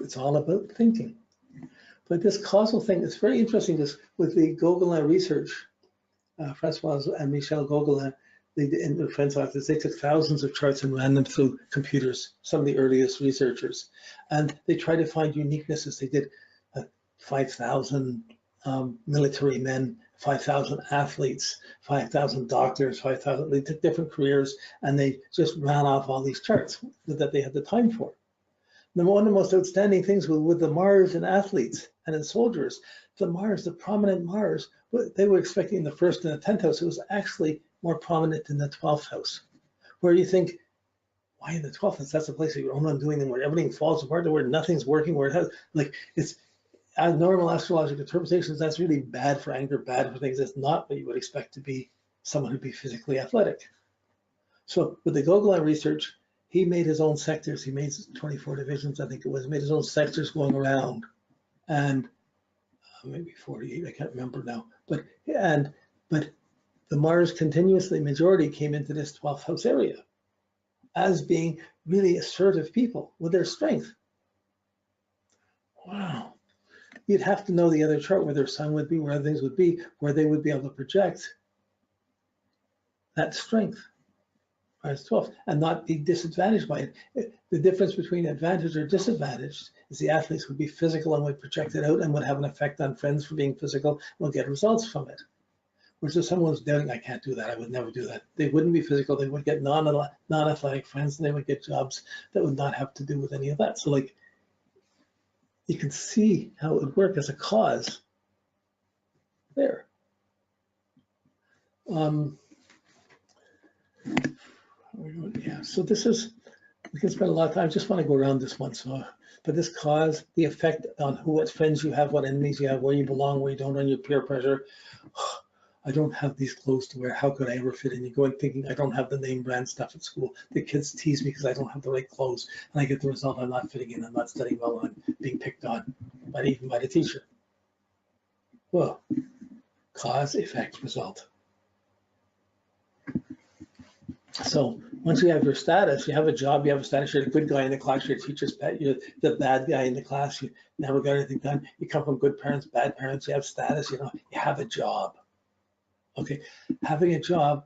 It's all about thinking. But this causal thing, it's very interesting because with the Gogolin research, Francois and Michel Gogolin, and their friends like this, they took thousands of charts and ran them through computers, some of the earliest researchers. And they tried to find uniquenesses. They did 5,000 military men, 5,000 athletes, 5,000 doctors, 5,000, they took different careers, and they just ran off all these charts that they had the time for. And one of the most outstanding things with the Mars in athletes and in soldiers, the Mars, the prominent Mars, they were expecting the 1st and the 10th house. It was actually more prominent in the 12th house, where you think, why in the 12th house? That's the place that you're only doing them where everything falls apart, where nothing's working, where it has, like, it's normal astrological interpretations. That's really bad for anger, bad for things. It's not what you would expect to be someone who'd be physically athletic. So with the Gogolin research, he made his own sectors. He made 24 divisions, I think it was, made his own sectors going around, and maybe 48, I can't remember now. But the Mars continuously, majority came into this 12th house area as being really assertive people with their strength. Wow. You'd have to know the other chart, where their sun would be, where other things would be, where they would be able to project that strength. Mars 12, and not be disadvantaged by it. The difference between advantage or disadvantage is the athletes would be physical and would project it out and would have an effect on friends for being physical and will get results from it. Whereas if someone was doubting, I can't do that, I would never do that, they wouldn't be physical, they would get non-athletic friends, and they would get jobs that would not have to do with any of that. So like, you can see how it would work as a cause there. Yeah, so this is, we can spend a lot of time, I just want to go around this one. So, but this cause, the effect on what friends you have, what enemies you have, where you belong, where you don't, on your peer pressure. I don't have these clothes to wear, how could I ever fit in? You go in thinking, I don't have the name brand stuff at school. The kids tease me because I don't have the right clothes, and I get the result, I'm not fitting in, I'm not studying well, I'm being picked on, even by the teacher. Well, cause, effect, result. So once you have your status, you have a job, you have a status, you're a good guy in the class, your teacher's pet, you're the bad guy in the class, you never got anything done, you come from good parents, bad parents, you have status, you have a job. Okay, having a job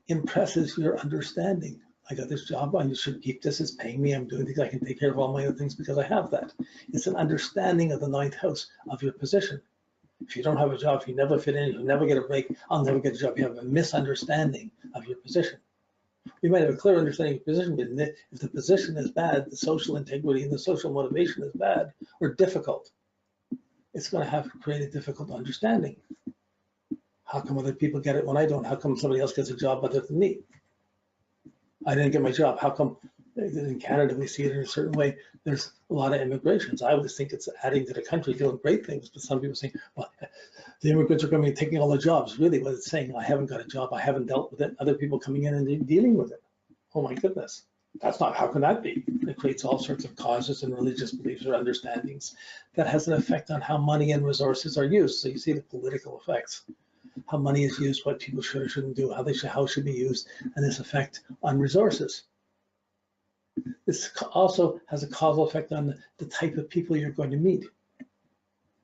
impresses your understanding. I got this job, I should keep this, it's paying me, I'm doing things, I can take care of all my other things because I have that. It's an understanding of the 9th house of your position. If you don't have a job, if you never fit in, if you never get a break, I'll never get a job. You have a misunderstanding of your position. You might have a clear understanding of your position, but if the position is bad, the social integrity and the social motivation is bad or difficult, it's going to have to create a difficult understanding. How come other people get it when I don't? How come somebody else gets a job other than me? I didn't get my job. How come in Canada we see it in a certain way? There's a lot of immigrations. I always think it's adding to the country, doing great things, but some people say, well, the immigrants are coming and taking all the jobs. Really what it's saying, I haven't got a job, I haven't dealt with it, other people coming in and dealing with it. Oh my goodness, that's not, how can that be? It creates all sorts of causes and religious beliefs or understandings that has an effect on how money and resources are used. So you see the political effects, how money is used, what people should or shouldn't do, how it should be used, and this effect on resources. This also has a causal effect on the type of people you're going to meet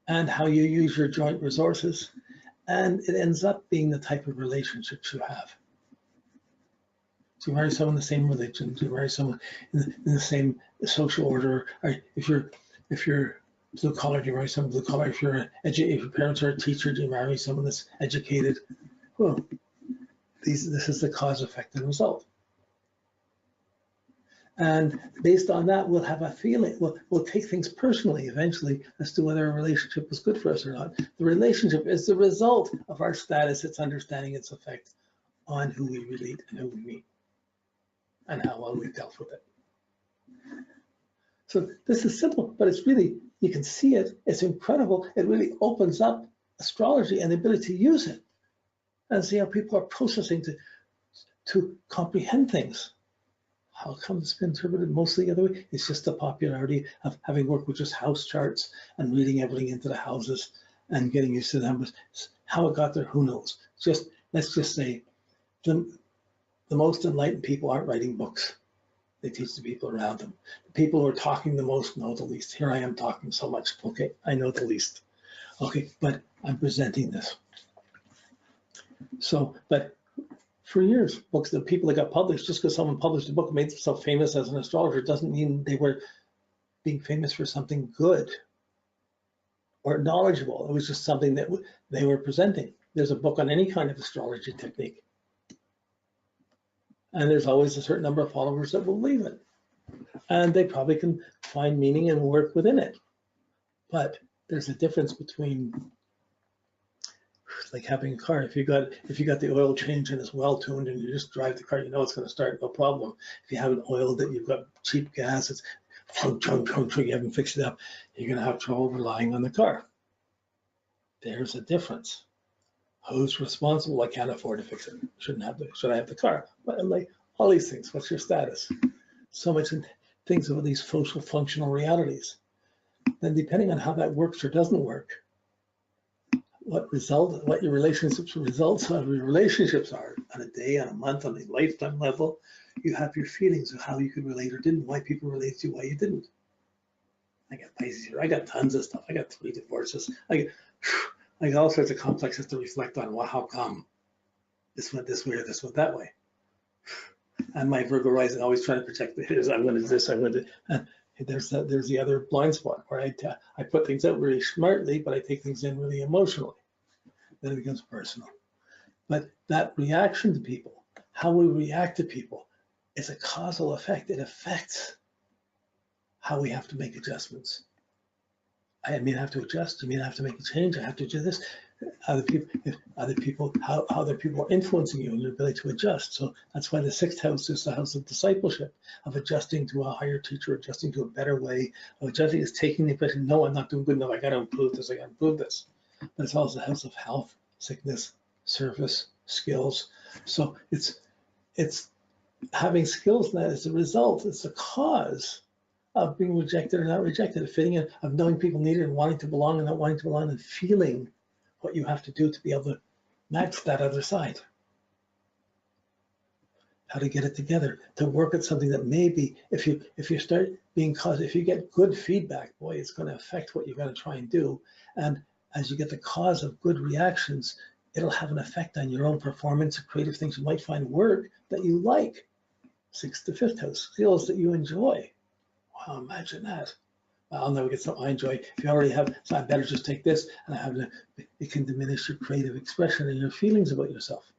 and how you use your joint resources. And it ends up being the type of relationships you have. So you marry someone in the same religion, you marry someone in the same social order, or if you're blue collar, you marry someone blue collar. If your parents are a teacher, do you marry someone that's educated? Well, this is the cause, effect, and result. And based on that, we'll have a feeling, we'll take things personally eventually as to whether a relationship was good for us or not. The relationship is the result of our status, its understanding, its effect on who we relate and who we meet and how well we've dealt with it. So this is simple, but it's really, you can see it, it's incredible. It really opens up astrology and the ability to use it and see how people are processing to comprehend things. How come it's been interpreted mostly the other way? It's just the popularity of having worked with just house charts and reading everything into the houses and getting used to the numbers. How it got there, who knows? Let's just say the most enlightened people aren't writing books. They teach the people around them. The people who are talking the most know the least. Here I am talking so much. Okay, I know the least. Okay, but I'm presenting this. So, but for years, books, the people that got published, just because someone published a book and made themselves famous as an astrologer doesn't mean they were being famous for something good or knowledgeable. It was just something that they were presenting. There's a book on any kind of astrology technique. And there's always a certain number of followers that will believe it. And they probably can find meaning and work within it. But there's a difference between, like having a car. If you got the oil change and it's well tuned and you just drive the car, you know it's going to start, no problem. If you haven't oiled it, you've got cheap gas, it's you haven't fixed it up, you're going to have trouble relying on the car. There's a difference. Who's responsible? I can't afford to fix it. Should I have the car? But like all these things, what's your status? So much things about these social functional realities. Then depending on how that works or doesn't work, what your relationships results of your relationships are on a day, on a month, on a lifetime level, you have your feelings of how you could relate or didn't, why people relate to you, why you didn't. I got Pisces here. I got tons of stuff. I got 3 divorces. I got all sorts of complexes to reflect on. Well, how come this went this way or this went that way? And my Virgo rising always trying to protect me. I'm going to do this. I'm going to. There's the other blind spot where I put things out really smartly, but I take things in really emotionally. Then it becomes personal. But that reaction to people, how we react to people, is a causal effect. It affects how we have to make adjustments. I mean, I have to adjust. I mean, I have to make a change. I have to do this. How other people are influencing you and your ability to adjust. So that's why the 6th house is the house of discipleship, of adjusting to a higher teacher, adjusting to a better way. Of adjusting is taking the impression, no, I'm not doing good enough. I got to improve this. I got to improve this. But it's also the house of health, sickness, service, skills. So it's having skills that is the result. It's the cause of being rejected or not rejected, of fitting in, of knowing people need it and wanting to belong and not wanting to belong, and feeling what you have to do to be able to match that other side. How to get it together, to work at something that maybe if you start being caused, if you get good feedback, boy, it's going to affect what you're going to try and do. And as you get the cause of good reactions, it'll have an effect on your own performance, creative things you might find work that you like. 6th to 5th house, skills that you enjoy. Wow, imagine that. I'll never get something I enjoy. If you already have, so I better just take this and it can diminish your creative expression and your feelings about yourself.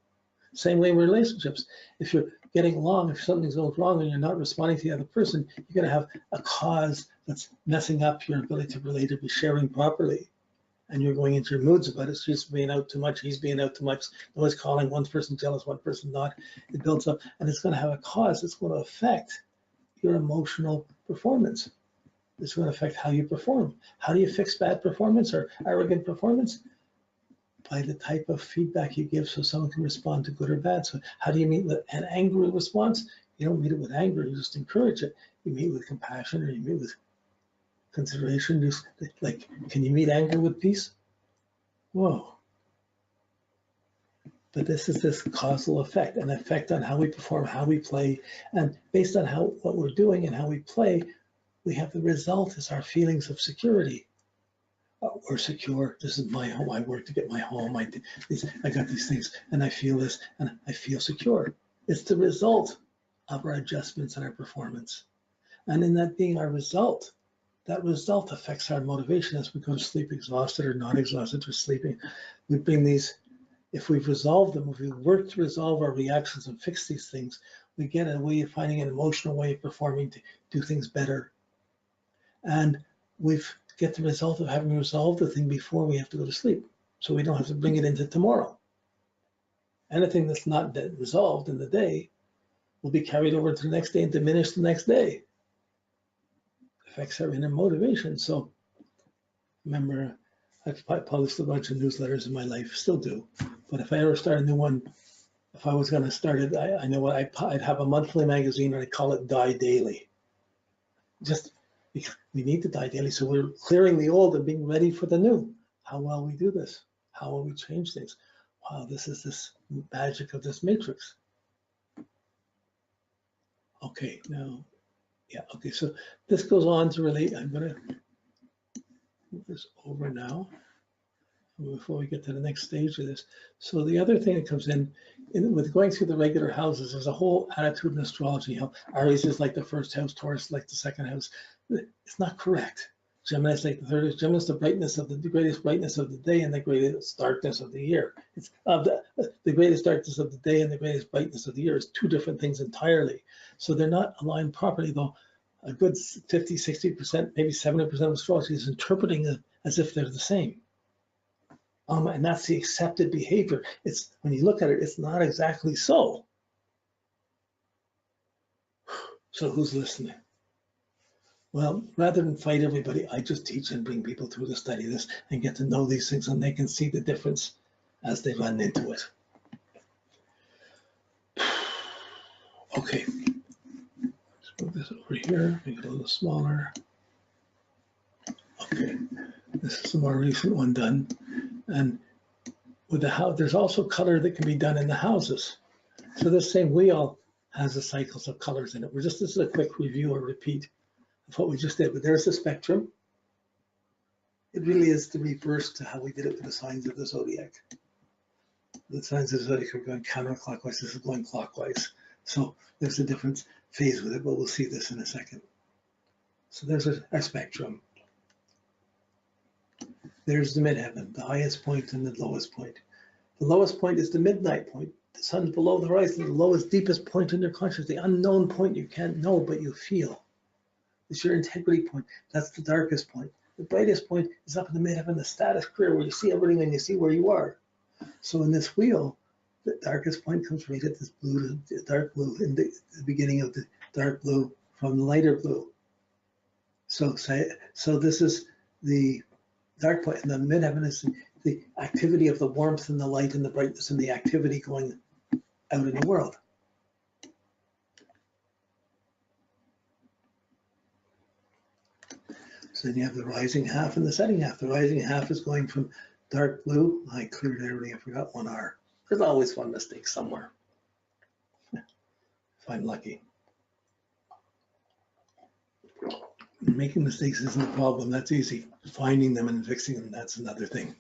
Same way in relationships. If you're getting along, if something's going wrong and you're not responding to the other person, you're going to have a cause that's messing up your ability to relate or be sharing properly. And you're going into your moods about it. She's being out too much, he's being out too much. No one's calling, one person jealous, one person not. It builds up and it's going to have a cause. It's going to affect your emotional performance. It's going to affect how you perform. How do you fix bad performance or arrogant performance? By the type of feedback you give so someone can respond to good or bad. So how do you meet with an angry response? You don't meet it with anger, you just encourage it. You meet with compassion or you meet with consideration. Just like, can you meet anger with peace? Whoa. But this is this causal effect, an effect on how we perform, how we play. And based on what we're doing and how we play, we have the result is our feelings of security. We're secure. This is my home. I work to get my home. I got these things, and I feel this, and I feel secure. It's the result of our adjustments and our performance. And in that being our result, that result affects our motivation as we go to sleep exhausted or not exhausted or sleeping. We bring these, if we've resolved them, if we work to resolve our reactions and fix these things, we get a way of finding an emotional way of performing to do things better. And we've get the result of having resolved the thing before we have to go to sleep. So we don't have to bring it into tomorrow. Anything that's not resolved in the day will be carried over to the next day and diminished the next day. Affects our inner motivation. So remember, I've published a bunch of newsletters in my life, still do. But if I ever start a new one, if I was going to start it, I know what I'd have a monthly magazine and I'd call it Die Daily. Just we need to die daily, so we're clearing the old and being ready for the new. How well we do this? How will we change things? Wow, this is this magic of this matrix. Okay, now Yeah, okay, so this goes on to relate. I'm going to move this over now before we get to the next stage of this. So the other thing that comes in with going through the regular houses, there's a whole attitude in astrology. How Aries is like the first house, Taurus is like the second house. It's not correct. Gemini is like the third house. Gemini is the brightness of the greatest brightness of the day and the greatest darkness of the year. It's the greatest darkness of the day and the greatest brightness of the year is two different things entirely. So they're not aligned properly, though. A good 50, 60%, maybe 70% of astrology is interpreting it as if they're the same. And that's the accepted behavior. It's when you look at it, it's not exactly so. So who's listening? Well, rather than fight everybody, I just teach and bring people through to study this and get to know these things, and they can see the difference as they run into it. Okay, let's move this over here, make it a little smaller. Okay, this is a more recent one done. And with the house, there's also color that can be done in the houses. So this same wheel has the cycles of colors in it. This is a quick review or repeat of what we just did, but there's the spectrum. It really is the reverse to how we did it with the signs of the zodiac. The signs of the zodiac are going counterclockwise. This is going clockwise. So there's a different phase with it, but we'll see this in a second. So there's our spectrum. There's the midheaven, the highest point and the lowest point. The lowest point is the midnight point. The sun's below the horizon, the lowest, deepest point in your consciousness, the unknown point you can't know, but you feel. It's your integrity point. That's the darkest point. The brightest point is up in the midheaven, the status clear, where you see everything and you see where you are. So in this wheel, the darkest point comes right at this blue, the dark blue, in the beginning of the dark blue from the lighter blue. So this is the dark point, and the midheaven is the activity of the warmth and the light and the brightness and the activity going out in the world. So then you have the rising half and the setting half. The rising half is going from dark blue. I cleared everything. I forgot one R. There's always one mistake somewhere. If I'm lucky. Making mistakes isn't a problem. That's easy. Finding them and fixing them, that's another thing.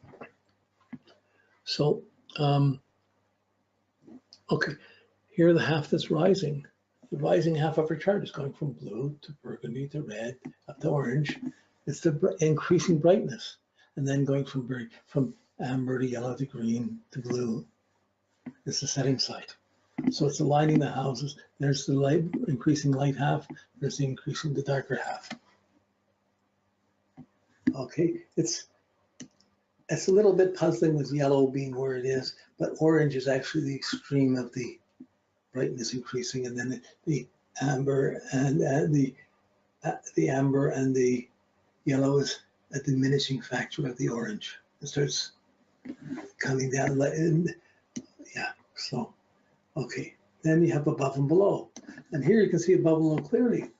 So, okay, here the half that's rising. The rising half of our chart is going from blue to burgundy to red up to orange. It's the increasing brightness, and then going from amber to yellow to green to blue. It's the setting side. So it's aligning the houses. There's the light, increasing light half. There's the increasing the darker half. Okay, it's a little bit puzzling with yellow being where it is, but orange is actually the extreme of the brightness increasing, and then the amber and the amber and the yellow is a diminishing factor of the orange. It starts coming down, and yeah. So, okay, then you have above and below, and here you can see above and below clearly.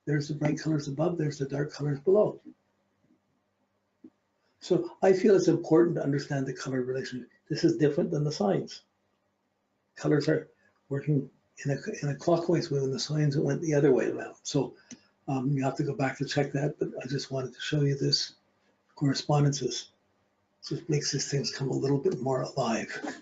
There's the bright colors above. There's the dark colors below. So I feel it's important to understand the color relationship. This is different than the signs. Colors are working in a clockwise way, and the signs went the other way around. So you have to go back to check that, but I just wanted to show you this correspondences. Just makes these things come a little bit more alive.